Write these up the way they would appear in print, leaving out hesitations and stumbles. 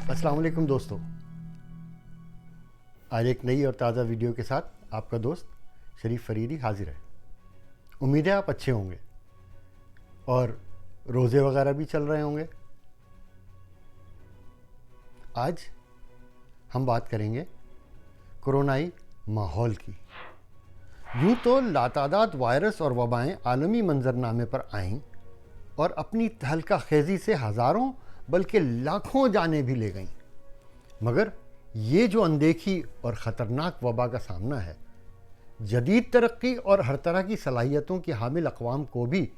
अस्सलाम वालेकुम दोस्तों, आज एक नई और ताज़ा वीडियो के साथ आपका दोस्त शरीफ फरीदी हाजिर है। उम्मीद है आप अच्छे होंगे और रोज़े वगैरह भी चल रहे होंगे। आज हम बात करेंगे कोरोनाई माहौल की। यूँ तो लातादाद वायरस और वबाएँ आलमी मंजरनामे पर आईं और अपनी तहलका खेजी से हज़ारों बल्कि लाखों जानें भी ले गईं, मगर ये जो अनदेखी और ख़तरनाक वबा का सामना है, जदीद तरक्की और हर तरह की सलाहियतों की हामिल अक़वाम को भी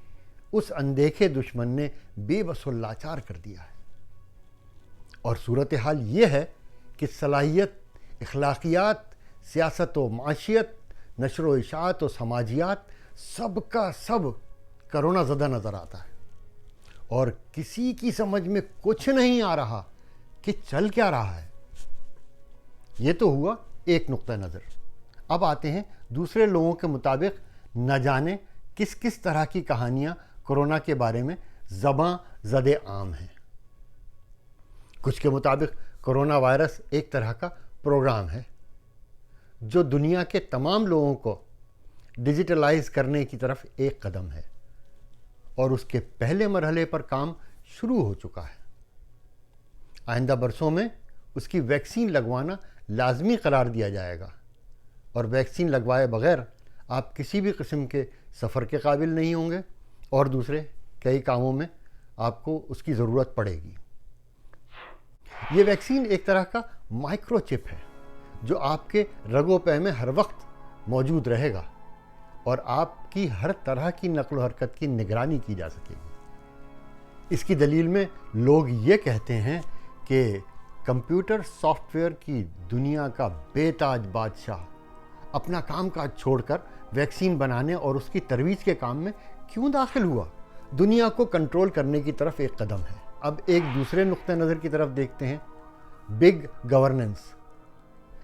उस अनदेखे दुश्मन ने बेबस और लाचार कर दिया है। और सूरत हाल ये है कि सलाहियत, अखलाकियात, सियासत व माशियत, नशर व इशाअत व समाजियात सब का सब करोना ज़दा नज़र आता है और किसी की समझ में कुछ नहीं आ रहा कि चल क्या रहा है। ये तो हुआ एक नुक्ता नज़र। अब आते हैं दूसरे लोगों के मुताबिक न जाने किस किस तरह की कहानियाँ कोरोना के बारे में ज़बां ज़दे आम हैं। कुछ के मुताबिक कोरोना वायरस एक तरह का प्रोग्राम है जो दुनिया के तमाम लोगों को डिजिटलाइज करने की तरफ एक कदम है और उसके पहले मरहले पर काम शुरू हो चुका है। आइंदा बरसों में उसकी वैक्सीन लगवाना लाजमी करार दिया जाएगा और वैक्सीन लगवाए बगैर आप किसी भी किस्म के सफ़र के काबिल नहीं होंगे और दूसरे कई कामों में आपको उसकी ज़रूरत पड़ेगी। ये वैक्सीन एक तरह का माइक्रोचिप है जो आपके रगो पे में हर वक्त मौजूद रहेगा और आपकी हर तरह की नक़्ल हरकत की निगरानी की जा सकेगी। इसकी दलील में लोग ये कहते हैं कि कंप्यूटर सॉफ्टवेयर की दुनिया का बेताज बादशाह अपना काम काज छोड़कर वैक्सीन बनाने और उसकी तरवीज के काम में क्यों दाखिल हुआ। दुनिया को कंट्रोल करने की तरफ एक कदम है। अब एक दूसरे नुक्ते नज़र की तरफ देखते हैं, बिग गवर्नेंस।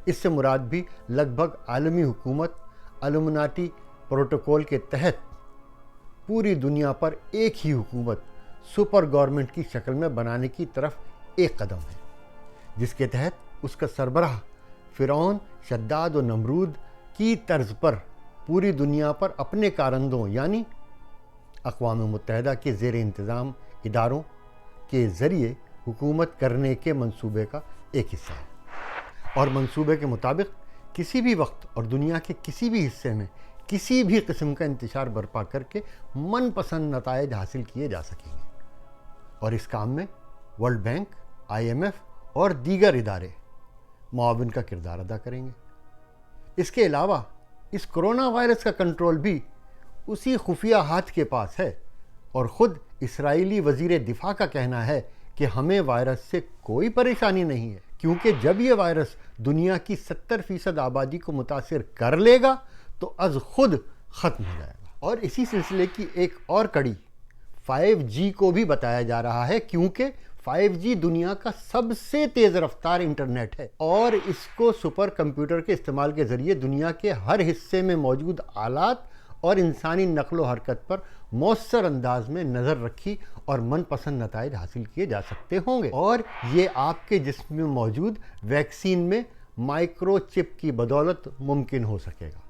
इससे मुराद भी लगभग आलमी हुकूमत इल्यूमिनाटी प्रोटोकॉल के तहत पूरी दुनिया पर एक ही हुकूमत सुपर गवर्नमेंट की शक्ल में बनाने की तरफ एक कदम है, जिसके तहत उसका सरबराह फ़िरौन, शद्दाद और नमरूद की तर्ज पर पूरी दुनिया पर अपने कारंदों यानी अक़वाम मुत्तहिदा के ज़ेर इंतज़ाम इदारों के ज़रिए हुकूमत करने के मंसूबे का एक हिस्सा है। और मंसूबे के मुताबिक किसी भी वक्त और दुनिया के किसी भी हिस्से में किसी भी किस्म का इंतशार बर्पा करके मनपसंद नताइज हासिल किए जा सकेंगे और इस काम में वर्ल्ड बैंक, IMF और दीगर इदारे मुआविन का किरदार अदा करेंगे। इसके अलावा इस कोरोना वायरस का कंट्रोल भी उसी खुफिया हाथ के पास है और ख़ुद इसराइली वज़ीर दिफा का कहना है कि हमें वायरस से कोई परेशानी नहीं है, क्योंकि जब ये वायरस दुनिया की 70% आबादी को मुतासिर कर लेगा तो अज खुद ख़त्म हो जाएगा। और इसी सिलसिले की एक और कड़ी 5G को भी बताया जा रहा है, क्योंकि 5G दुनिया का सबसे तेज़ रफ्तार इंटरनेट है और इसको सुपर कंप्यूटर के इस्तेमाल के ज़रिए दुनिया के हर हिस्से में मौजूद आलात और इंसानी नक़्ल हरकत पर मौसर अंदाज में नज़र रखी और मनपसंद नताइज हासिल किए जा सकते होंगे। और ये आपके जिस्म में मौजूद वैक्सीन में माइक्रोचिप की बदौलत मुमकिन हो सकेगा,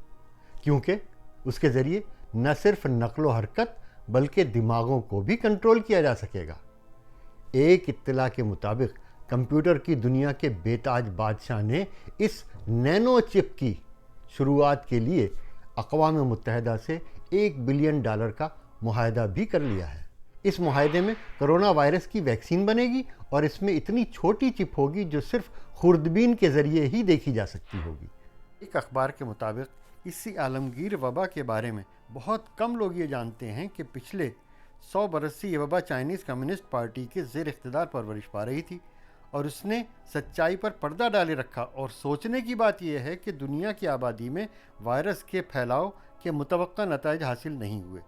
क्योंकि उसके ज़रिए न सिर्फ नक़्ल हरकत बल्कि दिमागों को भी कंट्रोल किया जा सकेगा। एक इत्तला के मुताबिक कंप्यूटर की दुनिया के बेताज बादशाह ने इस नैनो चिप की शुरुआत के लिए अक़वाम मुत्तहिदा से $1 बिलियन का मुआहदा भी कर लिया है। इस मुआहदे में कोरोना वायरस की वैक्सीन बनेगी और इसमें इतनी छोटी चिप होगी जो सिर्फ खुर्दबीन के ज़रिए ही देखी जा सकती होगी। एक अखबार के मुताबिक इसी आलमगीर वबा के बारे में बहुत कम लोग ये जानते हैं कि पिछले 100 बरस से ये वबा चाइनीज़ कम्युनिस्ट पार्टी के ज़ेर इख्तिदार परवरिश पा रही थी और उसने सच्चाई पर पर्दा डाले रखा। और सोचने की बात यह है कि दुनिया की आबादी में वायरस के फैलाव के मुतवक्का नताइज हासिल नहीं हुए।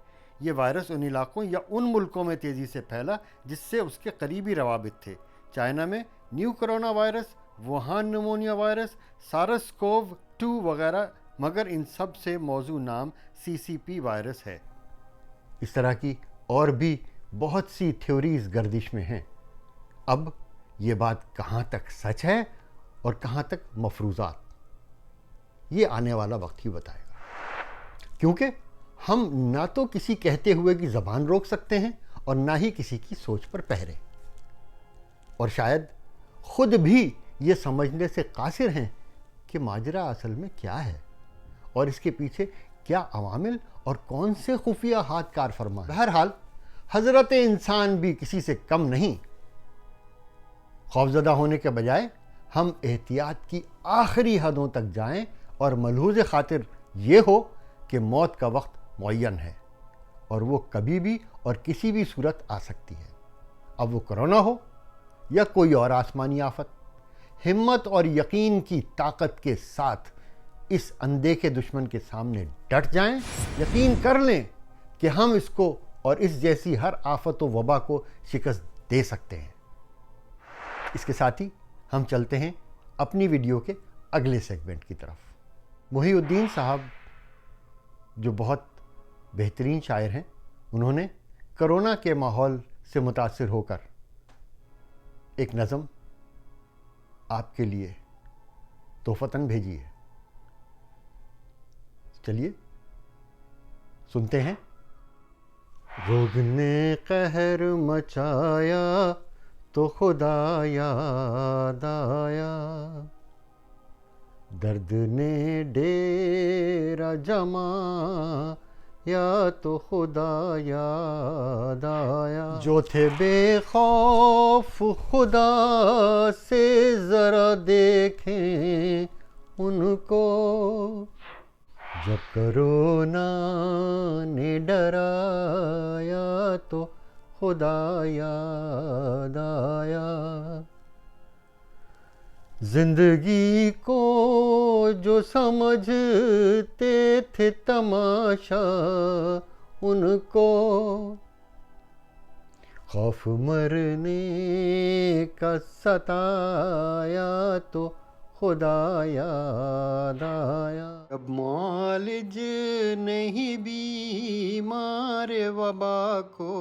ये वायरस उन इलाकों या उन मुल्कों में तेज़ी से फैला जिससे उसके करीबी रवाबित थे। चाइना में new coronavirus, Wuhan pneumonia virus, सार्स-CoV-2 वगैरह, मगर इन सब से मौजू नाम CCP वायरस है। इस तरह की और भी बहुत सी थ्योरीज गर्दिश में हैं। अब یہ بات کہاں تک سچ ہے اور کہاں تک مفروضات، یہ آنے والا وقت ہی بتائے گا، کیونکہ ہم نہ تو کسی کہتے ہوئے کی زبان روک سکتے ہیں اور نہ ہی کسی کی سوچ پر پہرے، اور شاید خود بھی یہ سمجھنے سے قاصر ہیں کہ ماجرا اصل میں کیا ہے اور اس کے پیچھے کیا عوامل اور کون سے خفیہ ہاتھ کار فرما۔ بہرحال حضرت انسان بھی کسی سے کم نہیں۔ خوفزدہ ہونے کے بجائے ہم احتیاط کی آخری حدوں تک جائیں اور ملحوظ خاطر یہ ہو کہ موت کا وقت معین ہے اور وہ کبھی بھی اور کسی بھی صورت آ سکتی ہے، اب وہ کرونا ہو یا کوئی اور آسمانی آفت۔ ہمت اور یقین کی طاقت کے ساتھ اس اندیکھے دشمن کے سامنے ڈٹ جائیں، یقین کر لیں کہ ہم اس کو اور اس جیسی ہر آفت و وبا کو شکست دے سکتے ہیں۔ اس کے ساتھ ہی ہم چلتے ہیں اپنی ویڈیو کے اگلے سیگمنٹ کی طرف۔ محی الدین صاحب جو بہت بہترین شاعر ہیں، انہوں نے کرونا کے ماحول سے متاثر ہو کر ایک نظم آپ کے لیے تحفتاً بھیجی ہے، چلیے سنتے ہیں۔ روگ نے قہر مچایا تو خدا یاد آیا، درد نے ڈیرا جمایا تو خدا یاد آیا، جو تھے بے خوف خدا سے ذرا دیکھیں ان کو، جب کرونا نے ڈرایا تو خدا یاد آیا، زندگی کو جو سمجھتے تھے تماشا ان کو، خوف مرنے کا ستایا تو خدا یاد آیا، اب معالج نہیں بیمار وبا کو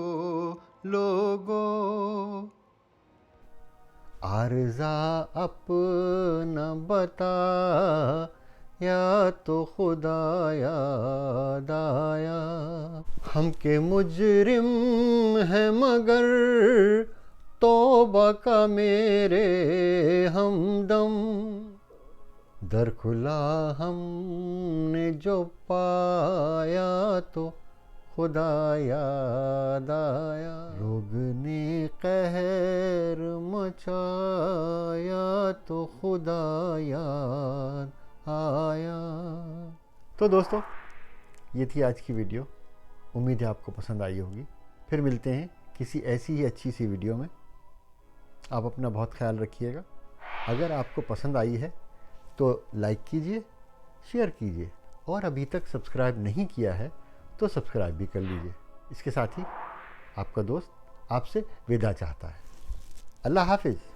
لوگوں، عارضہ اپنا بتا یا تو خدا یاد آیا، ہم کے مجرم ہیں مگر توبہ کا میرے ہمدم، در کھلا ہم نے جو پایا تو خدا یاد آیا، روگ نے قہر مچایا تو خدا یاد آیا۔ تو دوستو، یہ تھی آج کی ویڈیو، امید ہے آپ کو پسند آئی ہوگی۔ پھر ملتے ہیں کسی ایسی ہی اچھی سی ویڈیو میں۔ آپ اپنا بہت خیال رکھیے گا۔ اگر آپ کو پسند آئی ہے تو لائک کیجئے، شیئر کیجئے، اور ابھی تک سبسکرائب نہیں کیا ہے تو سبسکرائب بھی کر لیجئے۔ اس کے ساتھ ہی آپ کا دوست آپ سے وداع چاہتا ہے۔ اللہ حافظ۔